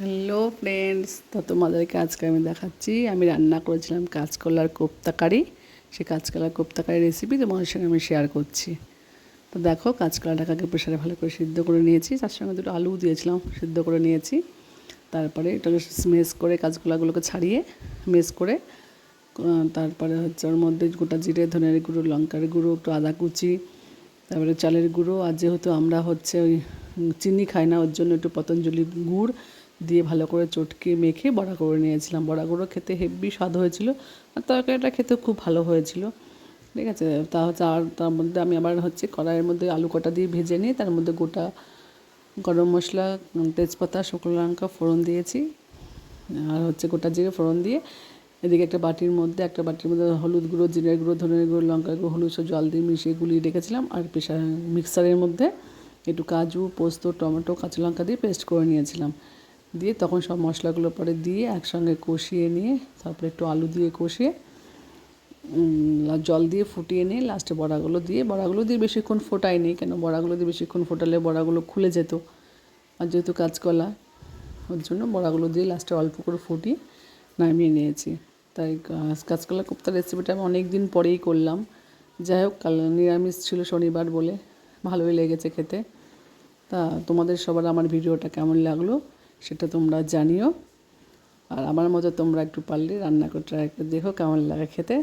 Hello friends, তো তোমাদেরকে আজকে আমি দেখাচ্ছি আমি রান্না করেছিলাম কাঁচকলার কোপ্তা কারি। সেই কাঁচকলার কোপ্তা কারি রেসিপি তোমাদের সঙ্গে আমি শেয়ার করছি। তো দেখো, কাঁচকলাটাকে আগে প্রেশারে ভালো করে সিদ্ধ করে নিয়েছি, তার সঙ্গে দুটো আলু দিয়েছিলাম, সিদ্ধ করে নিয়েছি। তারপরে এটাকে মেস করে কাঁচকলাগুলোকে ছাড়িয়ে মেস করে তারপরে হচ্ছে ওর মধ্যে গোটা জিরে, ধনের গুঁড়ো, লঙ্কার গুঁড়ো, একটু আদা কুচি, তারপরে চালের গুঁড়ো, আর যেহেতু আমরা হচ্ছে ওই চিনি খাই না, ওর জন্য একটু পতঞ্জলি গুড় দিয়ে ভালো করে চটকে মেখে বড়া করে নিয়েছিলাম। বড়াগুলো খেতে হেব্বি স্বাদ হয়েছিল, আর তরকারিটা খেতে খুব ভালো হয়েছিল। ঠিক আছে, তা হচ্ছে আর তার মধ্যে আমি আবার হচ্ছে কড়াইয়ের মধ্যে আলু কটা দিয়ে ভেজে নিয়ে তার মধ্যে গোটা গরম মশলা, তেজপাতা, শুকনো লঙ্কা ফোড়ন দিয়েছি, আর হচ্ছে গোটা জিরে ফোড়ন দিয়ে এদিকে একটা বাটির মধ্যে হলুদ গুঁড়ো, জিরের গুঁড়ো, ধনের গুঁড়ো, লঙ্কার গুঁড়ো, হলুদ সব জল দিয়ে মিশিয়ে গুলিয়ে রেখেছিলাম। আর মিক্সারের মধ্যে একটু কাজু, পোস্ত, টমেটো, কাঁচা লঙ্কা দিয়ে পেস্ট করে নিয়েছিলাম। দিয়ে তখন সব মশলাগুলো পরে দিয়ে একসঙ্গে কষিয়ে নিয়ে তারপরে একটু আলু দিয়ে কষিয়ে জল দিয়ে ফুটিয়ে নিয়ে লাস্টে বড়াগুলো দিয়ে বেশিক্ষণ ফোটাইনি, কেন বড়াগুলো দিয়ে বেশিক্ষণ ফোটালে বড়াগুলো খুলে যেত, আর যেহেতু কাঁচকলা ওর জন্য বড়াগুলো দিয়ে লাস্টে অল্প করে ফুটিয়ে নামিয়ে নিয়েছি। তাই কাঁচকলা কোপ্তার রেসিপিটা আমি অনেক দিন পরেই করলাম। যাই হোক, কাল নিরামিষ ছিল শনিবার বলে ভালোই লেগেছে খেতে। তা তোমাদের সবার আমার ভিডিওটা কেমন লাগলো সেটা তোমরা জানিও, আর আমার মতো তোমরা একটু পারলে রান্না করে ট্রাই করে দেখো কেমন লাগে খেতে,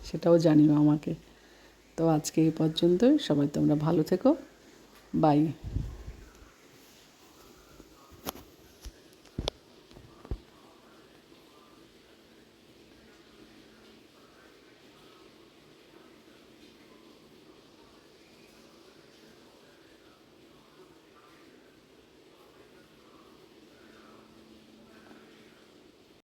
সেটাও জানিও আমাকে। তো আজকে এই পর্যন্তই, সবাই তোমরা ভালো থেকো, বাই।